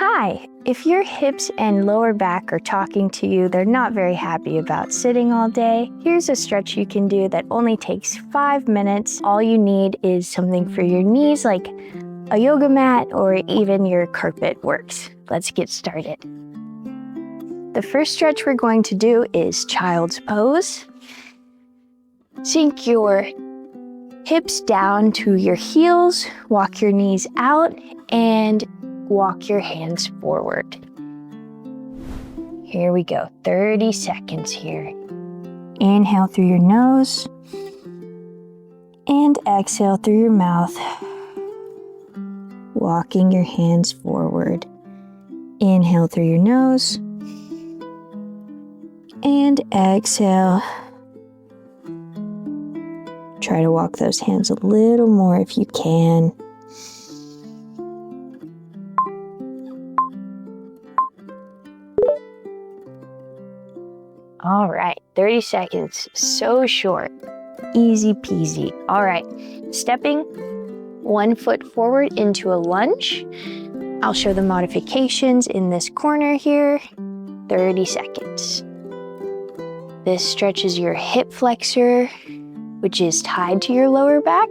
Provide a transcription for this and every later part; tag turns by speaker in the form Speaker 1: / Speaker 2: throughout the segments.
Speaker 1: Hi, if your hips and lower back are talking to you, they're not very happy about sitting all day, here's a stretch you can do that only takes 5 minutes. All you need is something for your knees, like a yoga mat or even your carpet works. Let's get started. The first stretch we're going to do is child's pose. Sink your hips down to your heels, walk your knees out, and walk your hands forward. Here we go, 30 seconds here. Inhale through your nose and exhale through your mouth, walking your hands forward. Inhale through your nose and exhale. Try to walk those hands a little more if you can. All right, 30 seconds, so short, easy peasy. All right, stepping 1 foot forward into a lunge. I'll show the modifications in this corner here, 30 seconds. This stretches your hip flexor, which is tied to your lower back.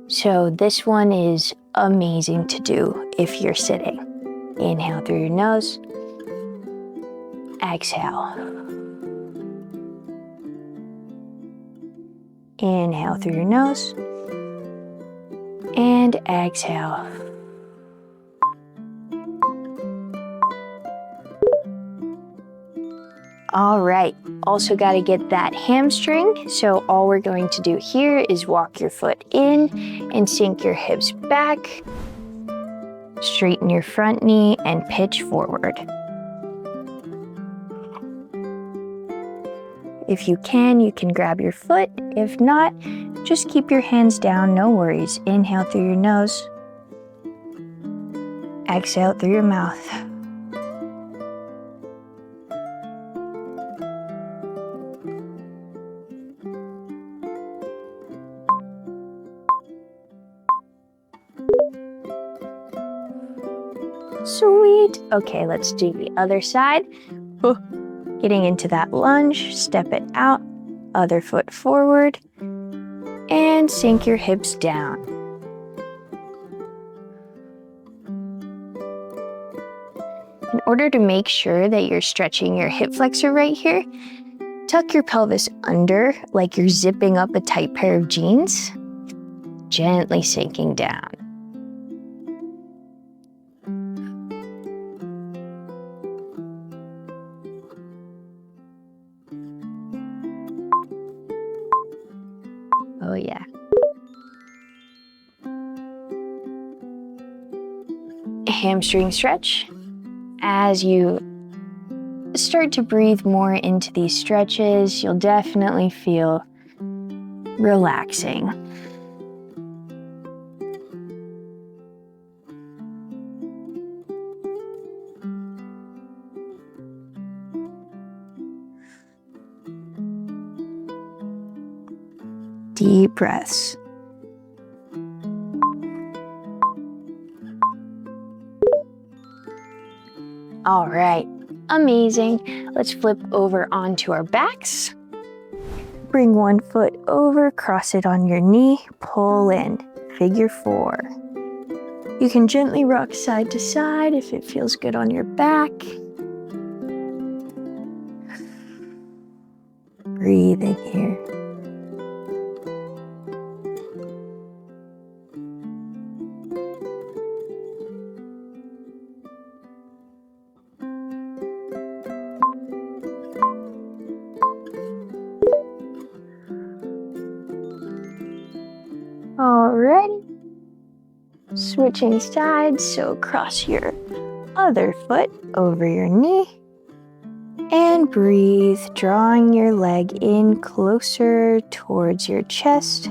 Speaker 1: So this one is amazing to do if you're sitting. Inhale through your nose, exhale. Inhale through your nose and exhale. All right, also got to get that hamstring. So all we're going to do here is walk your foot in and sink your hips back. Straighten your front knee and pitch forward. If you can grab your foot. If not, just keep your hands down, no worries. Inhale through your nose. Exhale through your mouth. Sweet. Okay, let's do the other side. Getting into that lunge, step it out, other foot forward, and sink your hips down. In order to make sure that you're stretching your hip flexor right here, tuck your pelvis under like you're zipping up a tight pair of jeans, gently sinking down. Oh yeah. Hamstring stretch. As you start to breathe more into these stretches, you'll definitely feel relaxing. Deep breaths. All right, amazing. Let's flip over onto our backs. Bring 1 foot over, cross it on your knee, pull in, figure 4. You can gently rock side to side if it feels good on your back. Breathing here. Alrighty, switching sides, so cross your other foot over your knee and breathe, drawing your leg in closer towards your chest.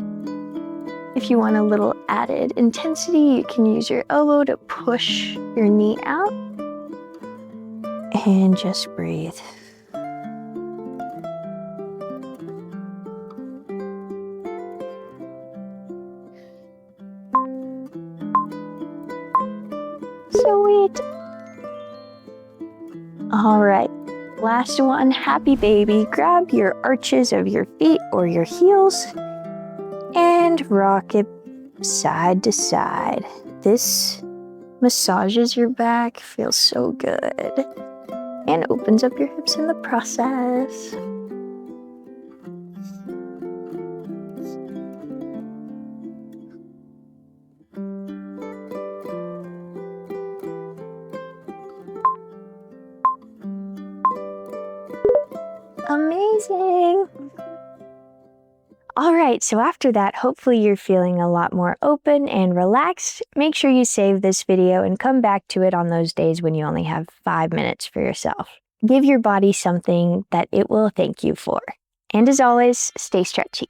Speaker 1: If you want a little added intensity, you can use your elbow to push your knee out and just breathe. Sweet. All right, last one, happy baby. Grab your arches of your feet or your heels and rock it side to side. This massages your back, feels so good, and opens up your hips in the process. Amazing. All right, so after that, hopefully you're feeling a lot more open and relaxed. Make sure you save this video and come back to it on those days when you only have 5 minutes for yourself. Give your body something that it will thank you for. And as always, stay stretchy.